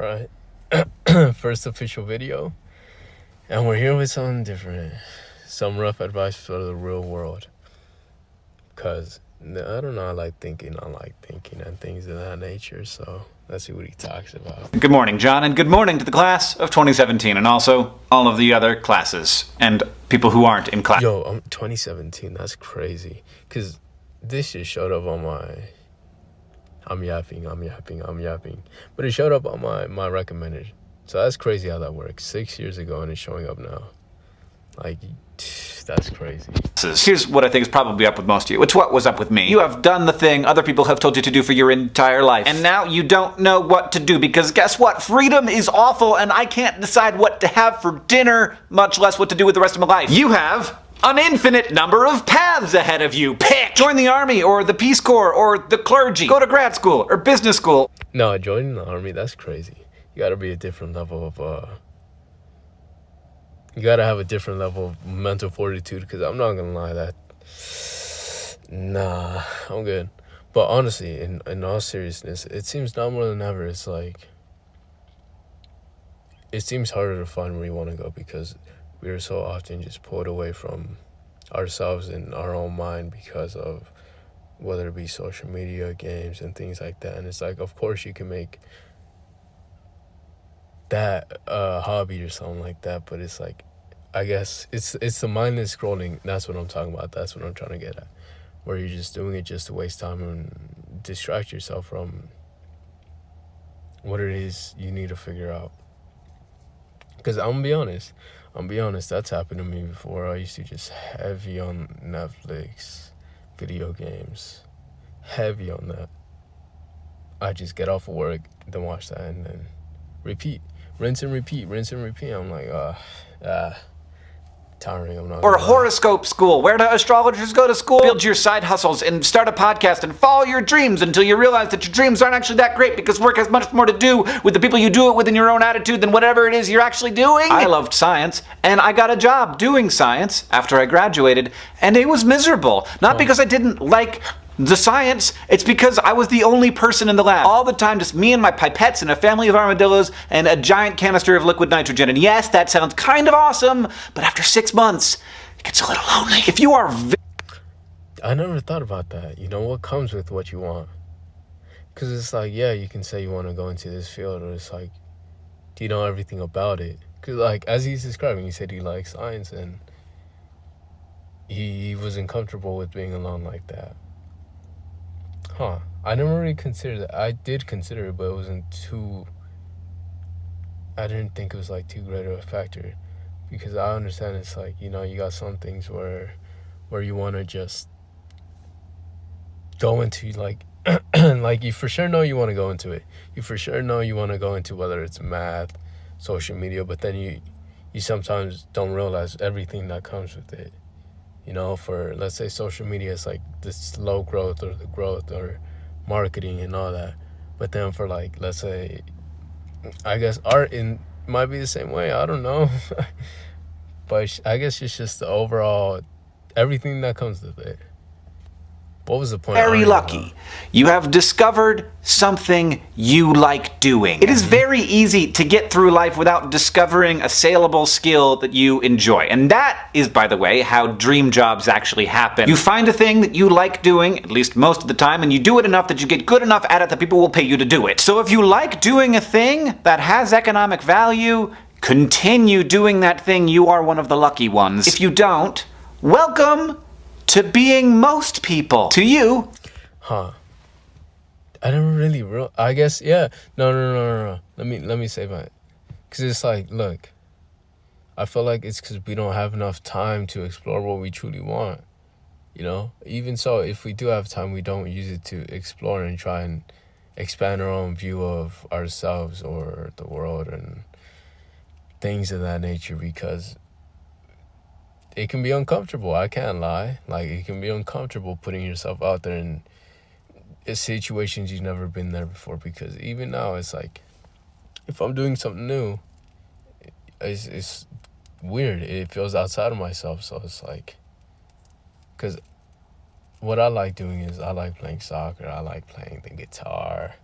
Right. First official video. And we're here with something different. Some rough advice for the real world. Because, I don't know, I like thinking and things of that nature. So, let's see what he talks about. Good morning, John, and good morning to the class of 2017, and also all of the other classes, and people who aren't in class. Yo, 2017, that's crazy. Because this just showed up on my... I'm yapping. But it showed up on my recommended. So that's crazy how that works. 6 years ago and it's showing up now. Like, that's crazy. Here's what I think is probably up with most of you. It's what was up with me. You have done the thing other people have told you to do for your entire life. And now you don't know what to do because guess what? Freedom is awful and I can't decide what to have for dinner, much less what to do with the rest of my life. You have an infinite number of paths ahead of you. Pick! Join the army or the Peace Corps or the clergy. Go to grad school or business school. No, joining the army, that's crazy. You gotta be a different level of, you gotta have a different level of mental fortitude, because I'm not gonna lie nah, I'm good. But honestly, in all seriousness, it seems now more than ever, it's like, it seems harder to find where you want to go because we are so often just pulled away from ourselves and our own mind because of whether it be social media, games, and things like that. And it's like, of course you can make that a hobby or something like that, but it's like, I guess it's the mindless scrolling. That's what I'm talking about. That's what I'm trying to get at, where you're just doing it just to waste time and distract yourself from what it is you need to figure out. Because I'm gonna be honest, that's happened to me before. I used to just heavy on Netflix, video games, heavy on that. I just get off of work, then watch that, and then repeat. Rinse and repeat. I'm like, tiring. I'm not. Or horoscope school. Where do astrologers go to school? Build your side hustles and start a podcast and follow your dreams until you realize that your dreams aren't actually that great because work has much more to do with the people you do it with and your own attitude than whatever it is you're actually doing. I loved science, and I got a job doing science after I graduated, and it was miserable. Not because I didn't like the science, it's because I was the only person in the lab. All the time, just me and my pipettes and a family of armadillos and a giant canister of liquid nitrogen. And yes, that sounds kind of awesome, but after 6 months, it gets a little lonely. If you are I never thought about that. You know, what comes with what you want. Because it's like, yeah, you can say you want to go into this field, or it's like, do you know everything about it? Because, like, as he's describing, he said he likes science, and he wasn't comfortable with being alone like that. I never really considered that. I did consider it, but it wasn't I didn't think it was like too great of a factor, because I understand it's like, you know, you got some things where you want to just go into, like, like, you for sure know you want to go into it. You for sure know you want to go into whether it's math, social media, but then you sometimes don't realize everything that comes with it. You know, for, let's say, social media, it's like the slow growth or the growth or marketing and all that. But then for, like, let's say, I guess art might be the same way. I don't know. But I guess it's just the overall, everything that comes with it. What was the point? Very lucky. You have discovered something you like doing. It is very easy to get through life without discovering a saleable skill that you enjoy. And that is, by the way, how dream jobs actually happen. You find a thing that you like doing, at least most of the time, and you do it enough that you get good enough at it that people will pay you to do it. So if you like doing a thing that has economic value, continue doing that thing. You are one of the lucky ones. If you don't, welcome to being most people. To you. I never really I guess, yeah. No. Let me say that. Because it's like, look, I feel like it's because we don't have enough time to explore what we truly want. You know? Even so, if we do have time, we don't use it to explore and try and expand our own view of ourselves or the world and things of that nature, because it can be uncomfortable. I can't lie. Like, it can be uncomfortable putting yourself out there in situations you've never been there before, because even now it's like, if I'm doing something new, it's weird. It feels outside of myself. So it's like, because what I like doing is I like playing soccer. I like playing the guitar.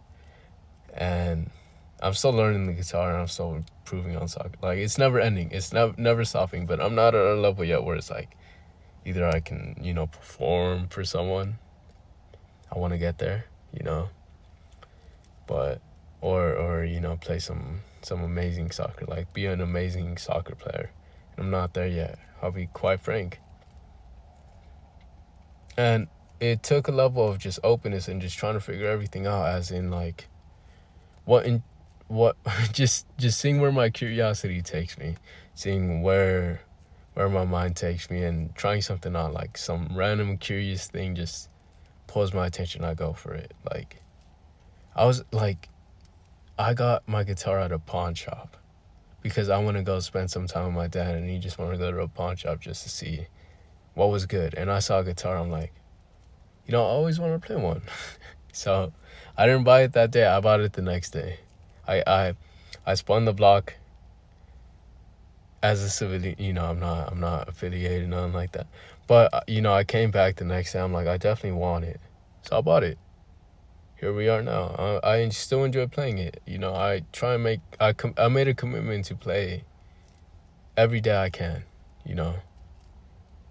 And I'm still learning the guitar and I'm still improving on soccer. Like, it's never ending. It's never stopping. But I'm not at a level yet where it's like either I can, perform for someone. I want to get there, but or play some amazing soccer, like be an amazing soccer player. I'm not there yet. I'll be quite frank. And it took a level of just openness and just trying to figure everything out, as in like what just seeing where my curiosity takes me, seeing where my mind takes me, and trying something out, like some random curious thing just pulls my attention. I go for it. Like, I got my guitar at a pawn shop because I want to go spend some time with my dad, and he just wanted to go to a pawn shop just to see what was good. And I saw a guitar. I'm like, I always want to play one. So I didn't buy it that day. I bought it the next day. I spun the block as a civilian. I'm not affiliated, nothing like that. But I came back the next day. I'm like, I definitely want it, so I bought it. Here we are now. I still enjoy playing it. I try and I made a commitment to play every day I can,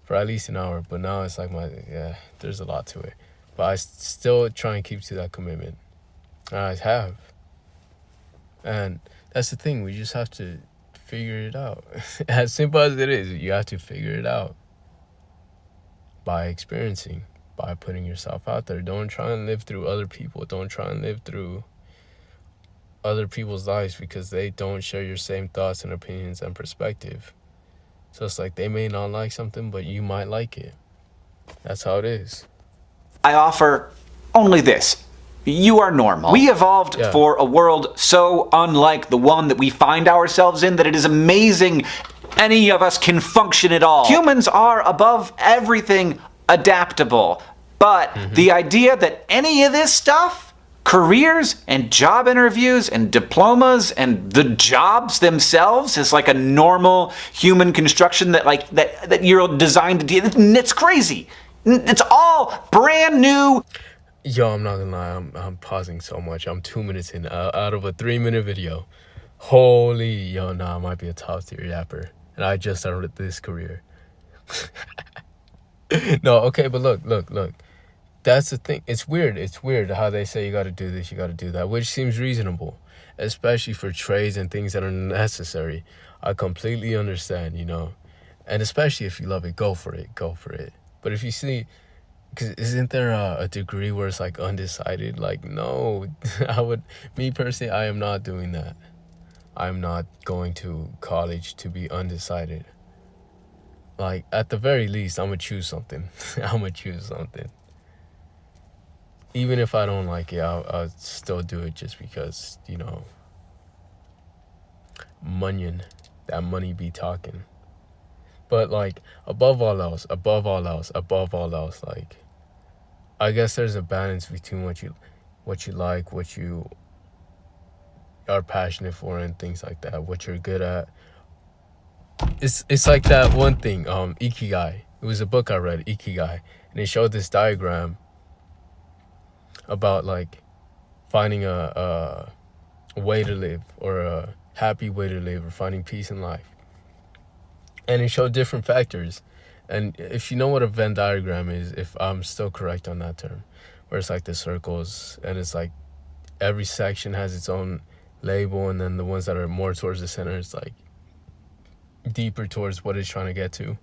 for at least an hour. But now it's like there's a lot to it. But I still try and keep to that commitment. And I have. And that's the thing. We just have to figure it out. As simple as it is, you have to figure it out by experiencing, by putting yourself out there. Don't try and live through other people. Don't try and live through other people's lives, because they don't share your same thoughts and opinions and perspective. So it's like they may not like something, but you might like it. That's how it is. I offer only this. You are normal. We evolved for a world so unlike the one that we find ourselves in that it is amazing any of us can function at all. Humans are, above everything, adaptable. But the idea that any of this stuff, careers and job interviews and diplomas and the jobs themselves, is like a normal human construction that you're designed to do, it's crazy. It's all brand new. Yo, I'm not gonna lie, I'm pausing so much. I'm 2 minutes in out of a 3-minute video. Holy, I might be a top tier yapper, and I just started this career. No, okay, but look. That's the thing. It's weird how they say you gotta do this, you gotta do that, which seems reasonable, especially for trades and things that are necessary. I completely understand, and especially if you love it, go for it. But if you see, because isn't there a degree where it's like undecided? Like, no, me personally, I am not doing that. I'm not going to college to be undecided. Like, at the very least, I'm gonna choose something. Even if I don't like it, I'll still do it just because, that money be talking. But like, above all else, like, I guess there's a balance between what you like, what you are passionate for, and things like that, what you're good at. It's like that one thing, Ikigai. It was a book I read, Ikigai, and it showed this diagram about like finding a way to live, or a happy way to live, or finding peace in life. And it showed different factors. And if you know what a Venn diagram is, if I'm still correct on that term, where it's like the circles, and it's like every section has its own label, and then the ones that are more towards the center, it's like deeper towards what it's trying to get to.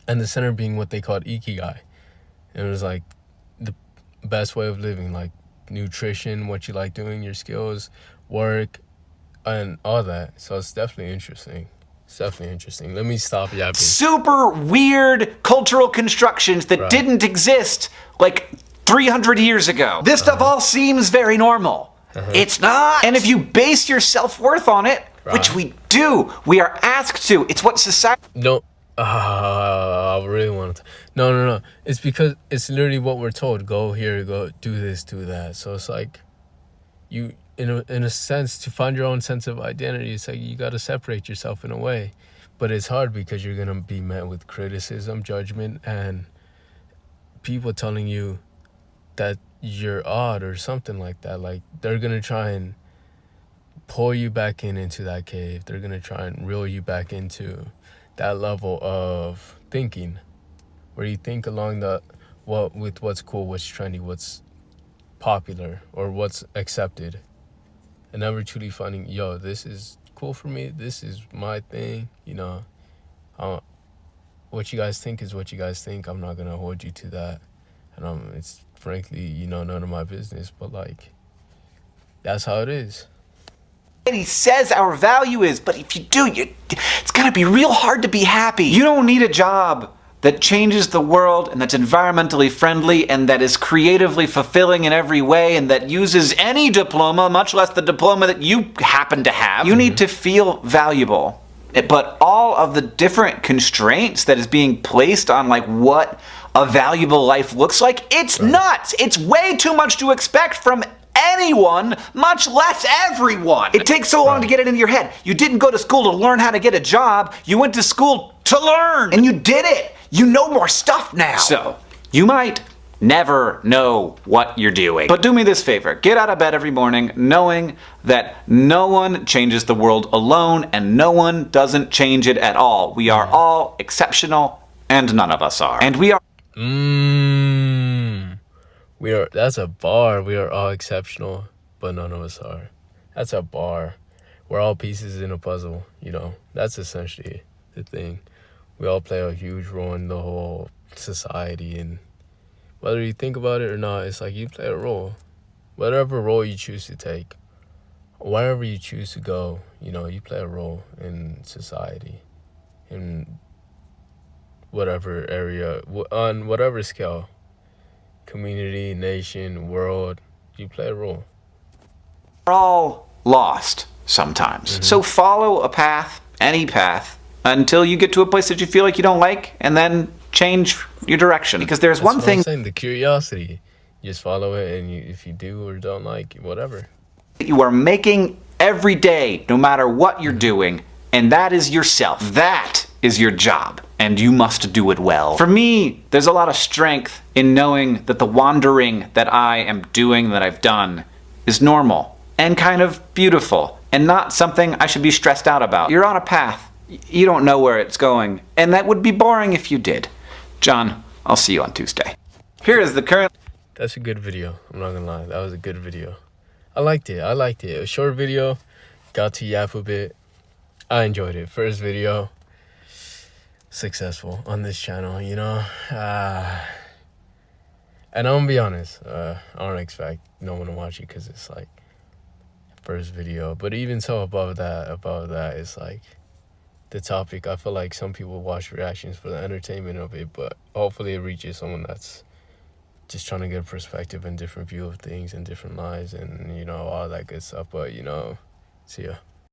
And the center being what they called Ikigai. And it was like the best way of living, like nutrition, what you like doing, your skills, work, and all that. So it's definitely interesting. Let me stop yapping. Super weird cultural constructions that didn't exist like 300 years ago. This stuff all seems very normal. It's not. And if you base your self-worth on it, which we do, we are asked to. It's what society... No. I really want to. No. It's because it's literally what we're told. Go here, go do this, do that. So it's like, you, in a sense, to find your own sense of identity, it's like you got to separate yourself in a way. But it's hard because you're going to be met with criticism, judgment, and people telling you that you're odd or something like that. Like, they're going to try and pull you back into that cave. They're gonna try and reel you back into that level of thinking, where you think along with what's cool, what's trendy, what's popular, or what's accepted, and never truly finding, yo, this is cool for me, this is my thing, you know. What you guys think is what you guys think. I'm not gonna hold you to that, and it's frankly, you know, none of my business, but like, that's how it is. He says our value is, but if you do, it's gonna be real hard to be happy. You don't need a job that changes the world and that's environmentally friendly and that is creatively fulfilling in every way and that uses any diploma, much less the diploma that you happen to have. You need to feel valuable. But all of the different constraints that is being placed on like what a valuable life looks like, it's nuts. It's way too much to expect from anyone, much less everyone. It takes so long to get it into your head. You didn't go to school to learn how to get a job. You went to school to learn, and you did it. You know more stuff now. So, you might never know what you're doing. But do me this favor. Get out of bed every morning knowing that no one changes the world alone, and no one doesn't change it at all. We are all exceptional, and none of us are. And we are... That's a bar. We are all exceptional, but none of us are. That's a bar. We're all pieces in a puzzle, you know. That's essentially the thing. We all play a huge role in the whole society, and whether you think about it or not, it's like you play a role. Whatever role you choose to take, wherever you choose to go, you know, you play a role in society, in whatever area, on whatever scale. Community, nation, world, you play a role. We're all lost sometimes. So follow a path, any path, until you get to a place that you feel like you don't like, and then change your direction. Because there's one thing... I'm saying, the curiosity. You just follow it, and if you do or don't like, whatever. You are making every day, no matter what you're doing, and that is yourself. That is your job, and you must do it well. For me, there's a lot of strength in knowing that the wandering that I am doing, that I've done, is normal and kind of beautiful and not something I should be stressed out about. You're on a path. You don't know where it's going, and that would be boring if you did. John, I'll see you on Tuesday. Here is the current... That's a good video. I'm not gonna lie. That was a good video. I liked it. A short video. Got to yap a bit. I enjoyed it. First video. Successful on this channel, you know. And I'm gonna be honest, I don't expect no one to watch it because it's like first video. But even so, above that, it's like the topic. I feel like some people watch reactions for the entertainment of it, but hopefully it reaches someone that's just trying to get a perspective and different view of things and different lives and, you know, all that good stuff. But, you know, see ya.